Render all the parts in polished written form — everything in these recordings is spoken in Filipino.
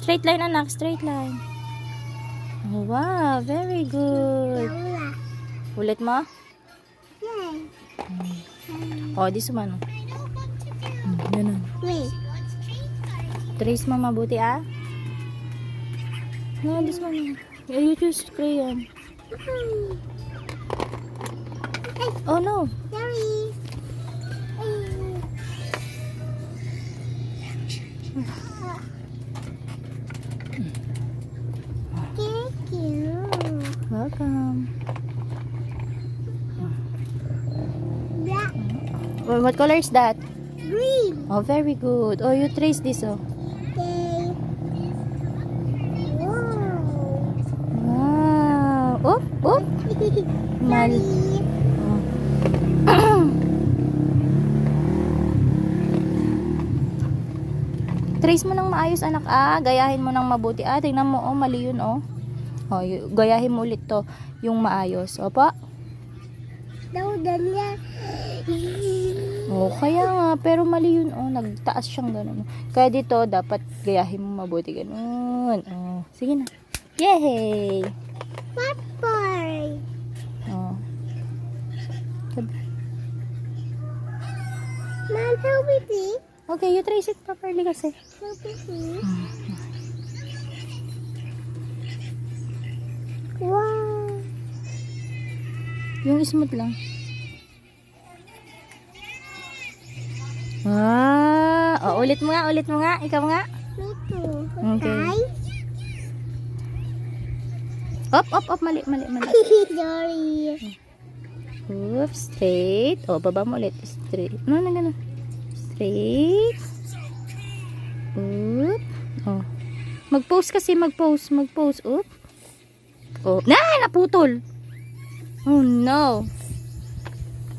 Straight line, anak. Straight line. Oh, wow. Very good. Ulit mo? Oh, this one. Ganun. Trace mo mabuti, ah. No, this one. Yeah, you choose crayon. Oh, no. Sorry. Thank you. Welcome. Black, Oh, what color is that? green. Oh, very good. Oh, you trace this, oh. Okay. Wow. Wow. Oh, oh. Mal. Sorry. Trace mo ng maayos, anak, ah. Gayahin mo ng mabuti, ah. Tingnan mo, oh. Mali yun, oh. Oh, gayahin mo ulit to. Yung maayos. Opo. Daw niya. Oh, kaya nga. Pero mali yun, oh. Nagtaas siyang ganun. Kaya dito, dapat gayahin mo mabuti ganun. Oh. Sige na. Yay! Papa. Oh. Mom, help me please. Okay, you trace it properly kasi. Help me please. Wow. Yung smooth lang. Ah, oh, ulit mo nga, ulit mo nga. Ikaw nga. Me too. Okay. Guys. Up, up, up. Mali, mali, mali. Sorry. Oops, straight. Oh, baba mo ulit. Straight. No, no, no, no. Straight. Oop. Oh. Mag-pose kasi, mag-pose. Mag-pose. Oop. Oh, naputol. Oh, no.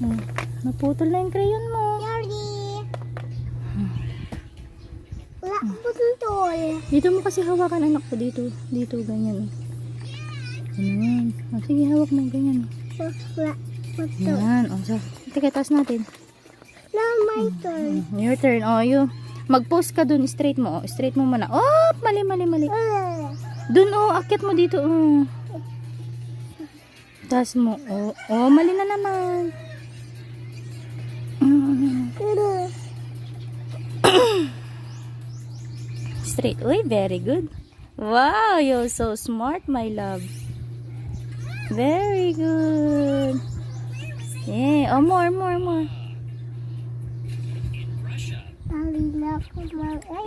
Oh, naputol na yung crayon mo. Sorry. Wala akong tol. Dito mo kasi hawakan, anak ko. Dito. Dito, ganyan. Ganyan. Oh, sige, hawak mo. Ganyan. Wala akong tol. Yan. Oh, so, teka, taas natin. Now my turn. Your turn. Oh, you. Mag-post ka dun. Straight mo. Oh. Straight mo muna. Oh, mali, mali, mali. Dun, oh. Akit mo dito. Oh. Taas mo. Oh, oh, mali na naman. Straight. Uy, very good. Wow, you're so smart, my love. Very good. Yeah. Oh, more, more, more.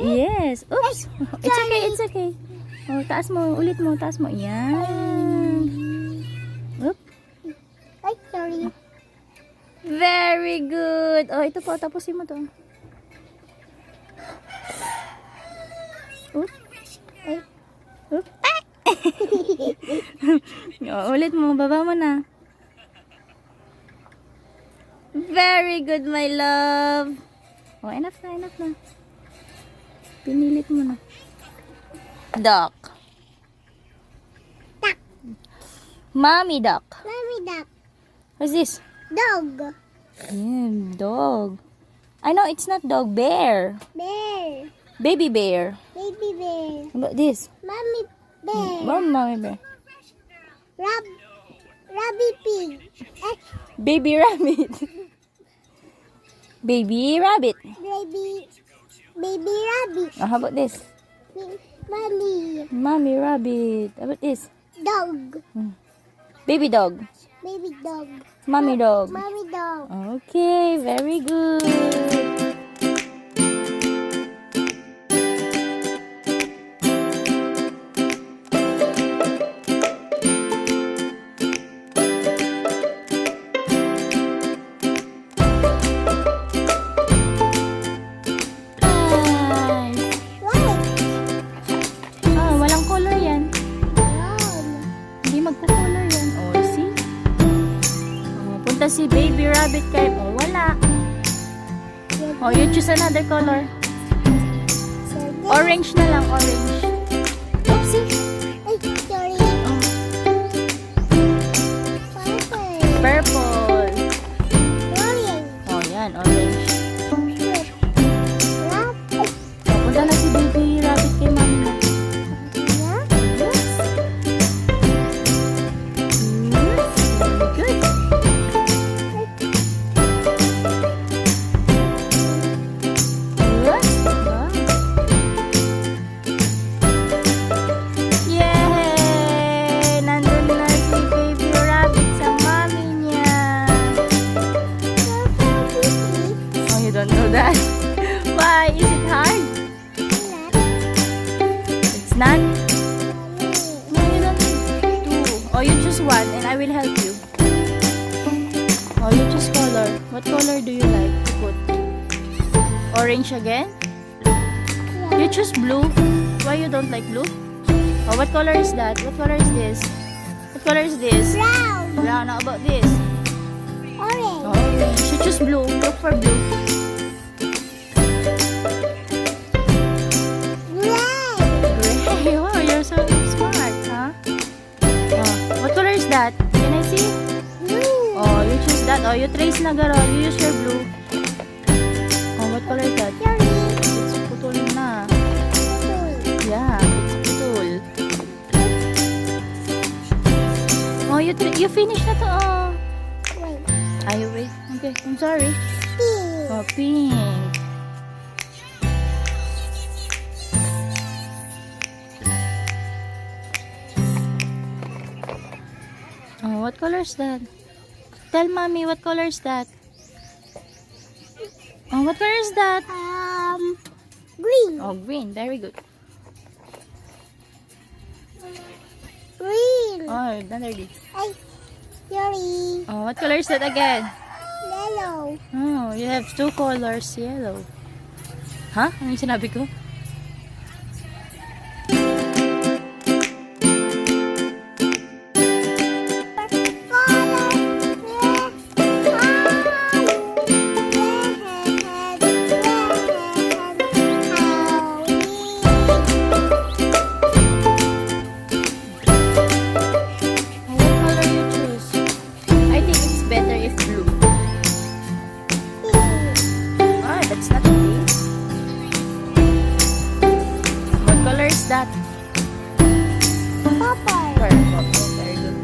Yes. Oops. It's okay, it's okay. Oh, taas mo. Ulit mo. Taas mo. Yan. Oop. Ay, sorry. Very good. Oh, ito po. Tapusin mo to. Oop. Ay. Oop. Ah! Oh, ulit mo. Baba mo na. Very good, my love. Oh, enough na, enough na. Pinilit mo na. Duck. Duck. Mommy duck. Mommy duck. What's this? Dog. Yeah, dog. I know it's not dog. Bear. Bear. Baby bear. Baby bear. How about this? Mommy bear. Mommy bear. Rabbit pig. Eh, Baby rabbit. Baby rabbit. baby rabbit. Oh, how about this? Mommy. Mommy rabbit. How about this? Dog. Baby dog. Baby dog. Mommy dog. Mommy dog. Okay, very good. Si baby rabbit kay wala. Oh, you choose another color. Orange na lang, orange. Oopsie. Ay, sorry. Purple. Orange. Oh, yan, orange. Rabbit. Oh, punta na si baby rabbit kay mama. none? Mommy. No, you don't need two. Oh, you choose one and I will help you. Oh, you choose color. What color do you like to put? Orange again? You choose blue. Why you don't like blue? Oh, what color is that? What color is this? What color is this? Brown. Brown. How about this? Orange. Oh, orange. You choose blue. Look for blue. Red. Gray. Wow, you're so smart, huh? Oh, what color is that? Can I see? Blue. Oh, you choose that. Oh, you trace na garo. You use your blue. Oh, what color is that? Cherry. It's putol na. Purple. Yeah, it's putol. Oh, you finish na to. Oh. Wait. Ayaw, wait. Okay, I'm sorry. Pink. Oh, pink. Oh, what color is that? Tell mommy, what color is that? Oh, what color is that? Green. Oh, green. Very good. Green. Oh, another D. Ay, cherry. Oh, what color is that again? Yellow. Oh, you have two colors. Yellow. Huh? Ano yung sinabi ko? Oh, what color you choose? I think it's better if blue. Ah, that's not green. What color is that? Purple. Purple. Oh, very good.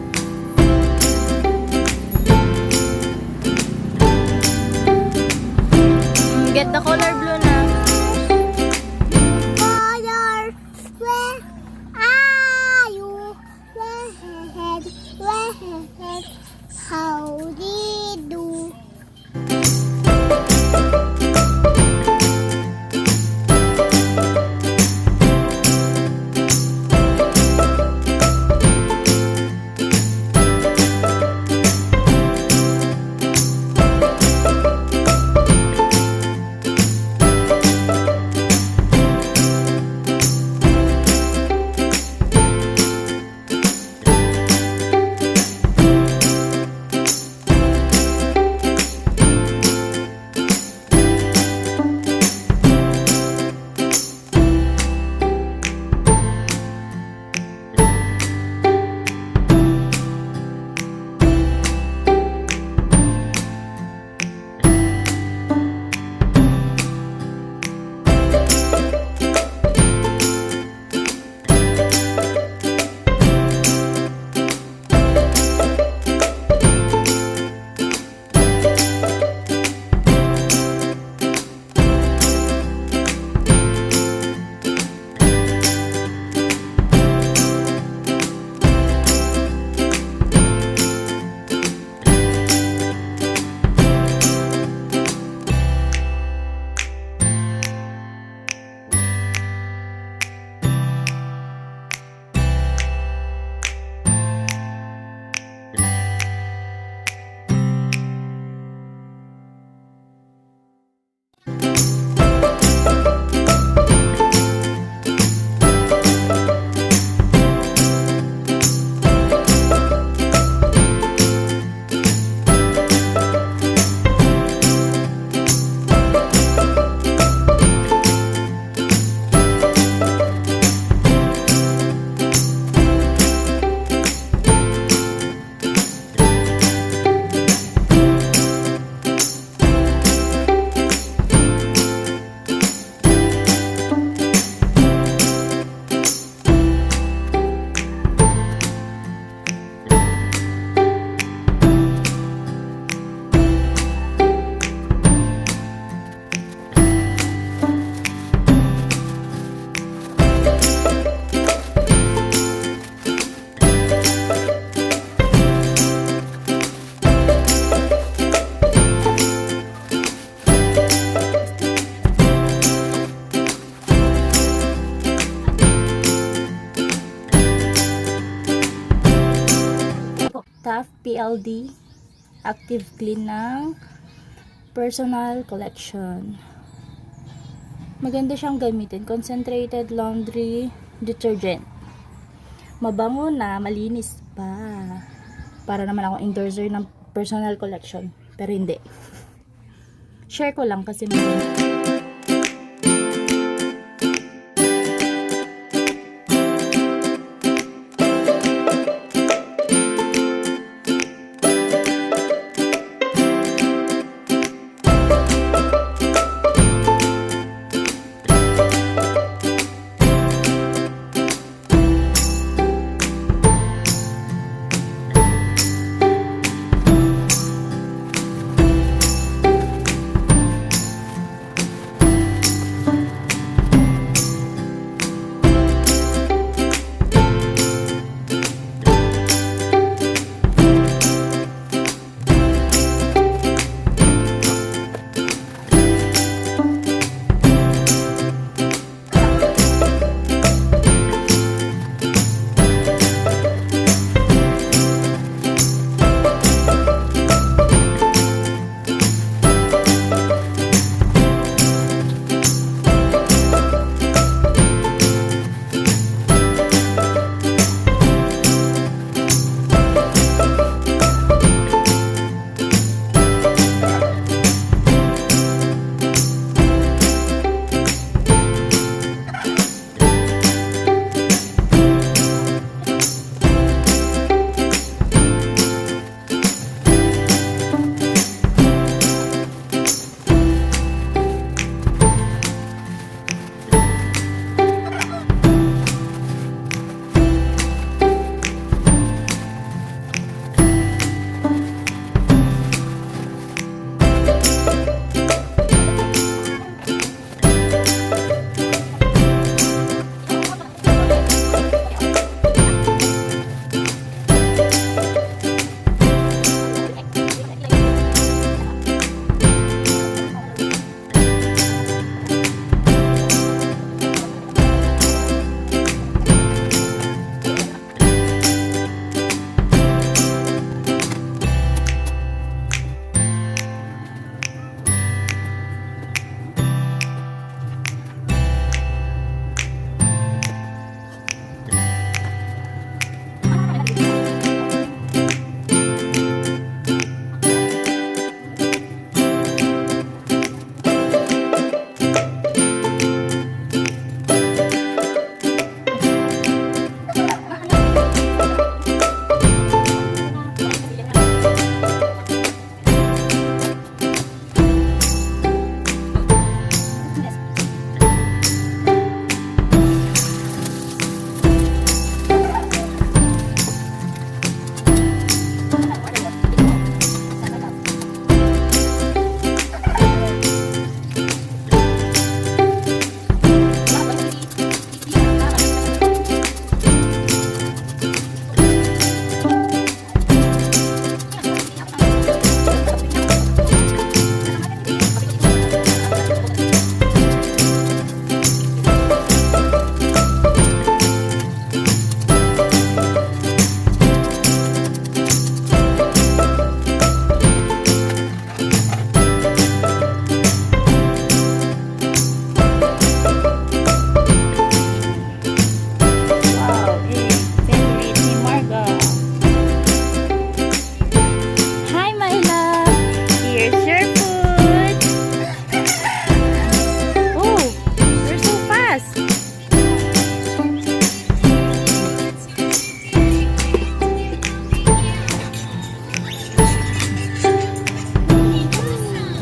Get the color blue na. Color. Where are you? Where? How did you? SAF PLD Active Clean ng Personal Collection. Maganda siyang gamitin. Concentrated laundry detergent. Mabango na, malinis pa. Para naman akong endorser ng Personal Collection. Pero hindi. Share ko lang kasi maganda.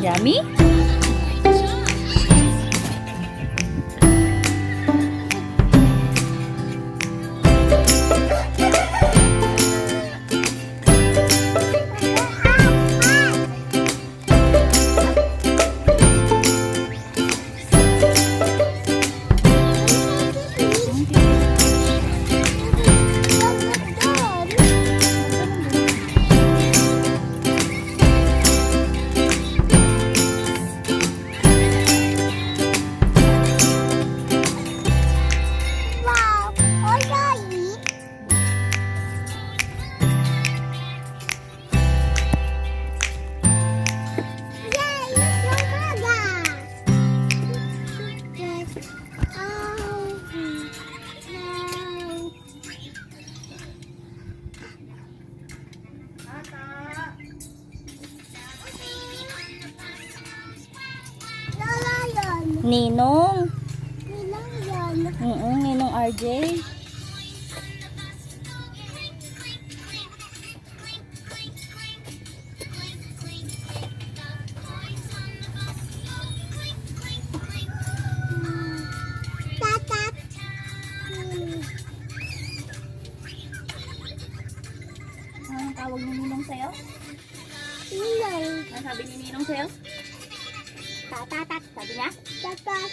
Yummy? Ninong. Nilang yan. Ninong RJ. Tatat. Anong tawag ni Ninong sa'yo? Nilang. Ano sabi ni Ninong sa'yo? Tatatat, sabi niya? Tatat.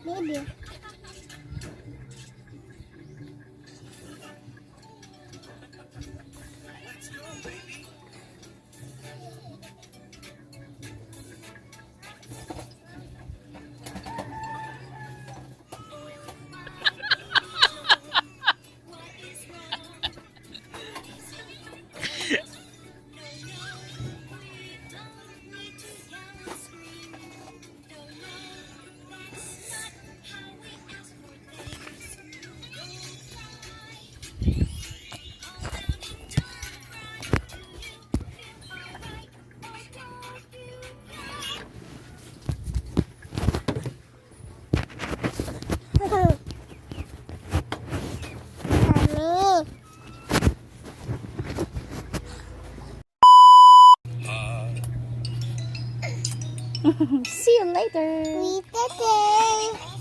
Baby. Mommy. See you later. We did it.